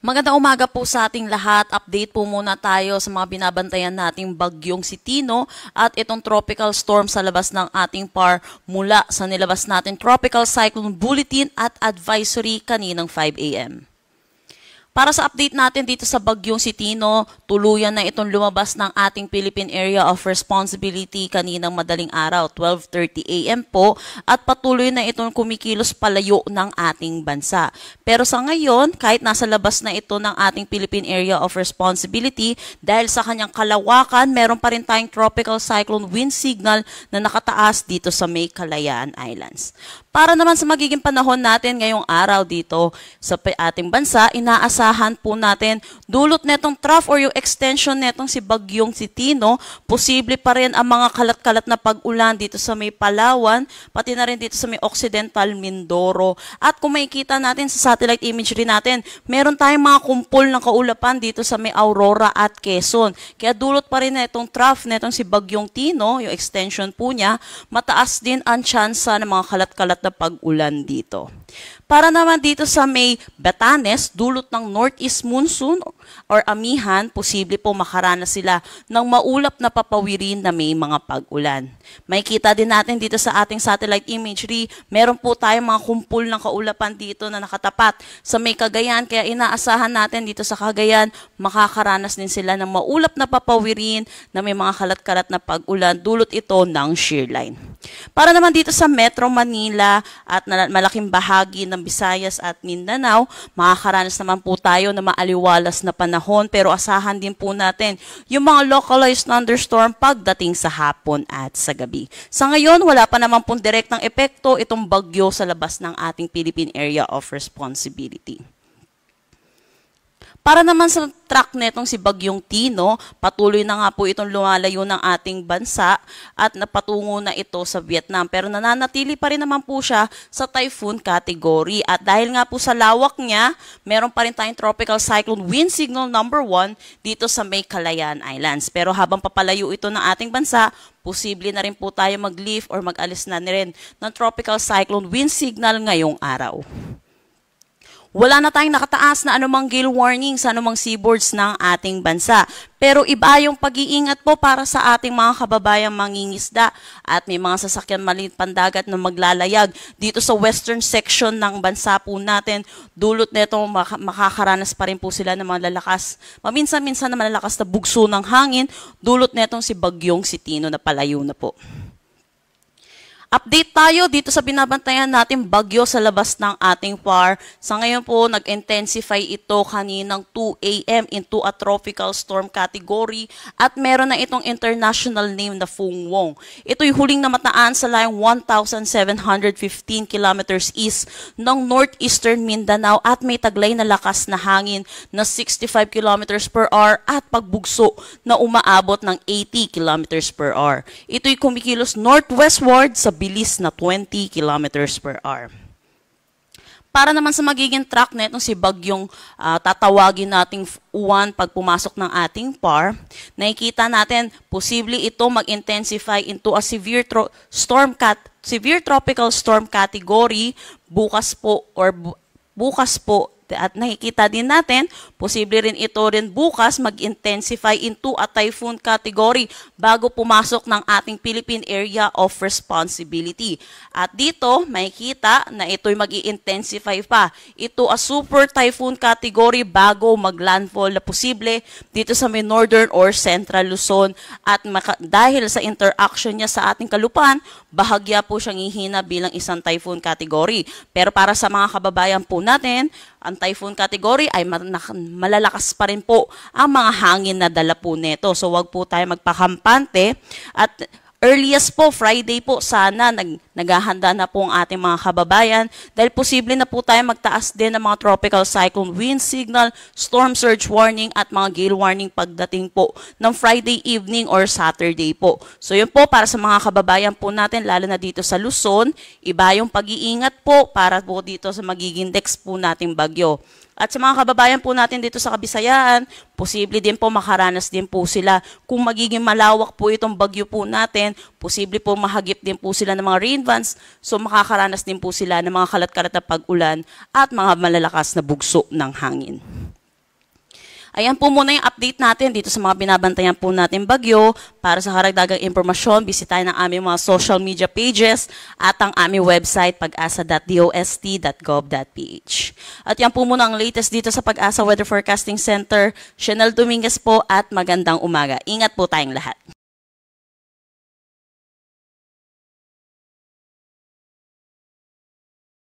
Magandang umaga po sa ating lahat. Update po muna tayo sa mga binabantayan nating bagyong si Tino at itong tropical storm sa labas ng ating PAR mula sa nilabas natin Tropical Cyclone Bulletin at Advisory kaninang 5 a.m. Para sa update natin dito sa bagyong si Tino, tuluyan na itong lumabas ng ating Philippine Area of Responsibility kaninang madaling araw, 12:30 a.m. po, at patuloy na itong kumikilos palayo ng ating bansa. Pero sa ngayon, kahit nasa labas na ito ng ating Philippine Area of Responsibility, dahil sa kanyang kalawakan, meron pa rin tayong tropical cyclone wind signal na nakataas dito sa May Kalayaan Islands. Para naman sa magiging panahon natin ngayong araw dito sa ating bansa, inaasahan po natin dulot netong trough or yung extension netong si bagyong si Tino, posible pa rin ang mga kalat-kalat na pag-ulan dito sa may Palawan, pati na rin dito sa may Occidental Mindoro. At kung makikita natin sa satellite imagery natin, meron tayong mga kumpol ng kaulapan dito sa may Aurora at Quezon. Kaya dulot pa rin netong trough netong si bagyong Tino, yung extension po niya, mataas din ang tsansa ng mga kalat-kalat na pag-ulan dito. Para naman dito sa may Batanes, dulot ng northeast monsoon or amihan, posible po makaranas sila ng maulap na papawirin na may mga pag-ulan. Makikita din natin dito sa ating satellite imagery, meron po tayong mga kumpul ng kaulapan dito na nakatapat sa may Cagayan, kaya inaasahan natin dito sa Cagayan, makakaranas din sila ng maulap na papawirin na may mga kalat-kalat na pag-ulan, dulot ito ng shear line. Para naman dito sa Metro Manila at malaking bahagi ng Visayas at Mindanao, makakaranas naman po tayo na maaliwalas na panahon, pero asahan din po natin yung mga localized thunderstorm pagdating sa hapon at sa gabi. Sa ngayon, wala pa naman pong direktang epekto itong bagyo sa labas ng ating Philippine Area of Responsibility. Para naman sa track netong si bagyong Tino, patuloy na nga po itong lumalayo ng ating bansa at napatungo na ito sa Vietnam. Pero nananatili pa rin naman po siya sa typhoon category. At dahil nga po sa lawak niya, meron pa rin tayong tropical cyclone wind signal number 1 dito sa May Kalayaan Islands. Pero habang papalayo ito ng ating bansa, posible na rin po tayo mag-lift or mag-alis na rin ng tropical cyclone wind signal ngayong araw. Wala na tayong nakataas na anumang gale warning sa anumang seaboards ng ating bansa. Pero iba yung pag-iingat po para sa ating mga kababayang mangingisda at may mga sasakyan maliit pandagat na maglalayag dito sa western section ng bansa po natin. Dulot nito makakaranas pa rin po sila ng mga lalakas, maminsan-minsan na malalakas na bugso ng hangin. Dulot netong si bagyong si Tino na palayo na po. Update tayo dito sa binabantayan natin bagyo sa labas ng ating PAR. Sa ngayon po, nag-intensify ito kaninang 2 a.m. into a tropical storm category at meron na itong international name na Phuong Nguyen. Ito'y huling namataan sa layong 1,715 kilometers east ng northeastern Mindanao at may taglay na lakas na hangin na 65 kilometers per hour at pagbugso na umaabot ng 80 kilometers per hour. Ito'y kumikilos northwestward sa bilis na 20 kilometers per hour. Para naman sa magiging track netong si bagyong tatawagin nating Uwan pag pumasok ng ating PAR, nakikita natin posible ito mag-intensify into a severe tropical storm category bukas po at nakikita din natin, posible rin ito rin bukas mag-intensify into a typhoon category bago pumasok ng ating Philippine Area of Responsibility. At dito, makikita na ito'y mag-i-intensify pa. Ito a super typhoon category bago mag-landfall na posible dito sa may northern or central Luzon. At dahil sa interaction niya sa ating kalupaan, bahagya po siyang ihina bilang isang typhoon category. Pero para sa mga kababayan po natin, ang typhoon category ay malalakas pa rin po ang mga hangin na dala po nito. So wag po tayo magpakampante at earliest po, Friday po, sana naghahanda na po ang ating mga kababayan dahil posible na po tayo magtaas din ng mga tropical cyclone wind signal, storm surge warning at mga gale warning pagdating po ng Friday evening or Saturday po. So yun po para sa mga kababayan po natin, lalo na dito sa Luzon, iba yung pag-iingat po para po dito sa magiging next po nating bagyo. At sa mga kababayan po natin dito sa Kabisayaan, posible din po makaranas din po sila. Kung magiging malawak po itong bagyo po natin, posible po mahagip din po sila ng mga rain vans. So makakaranas din po sila ng mga kalat-kalat na pag-ulan at mga malalakas na bugso ng hangin. Ayan po muna yung update natin dito sa mga binabantayan po natin bagyo. Para sa karagdagang impormasyon, bisitahin ang aming mga social media pages at ang aming website pag-asa.dost.gov.ph. At yan po muna ang latest dito sa Pag-asa Weather Forecasting Center. Chanel Dominguez po at magandang umaga. Ingat po tayong lahat.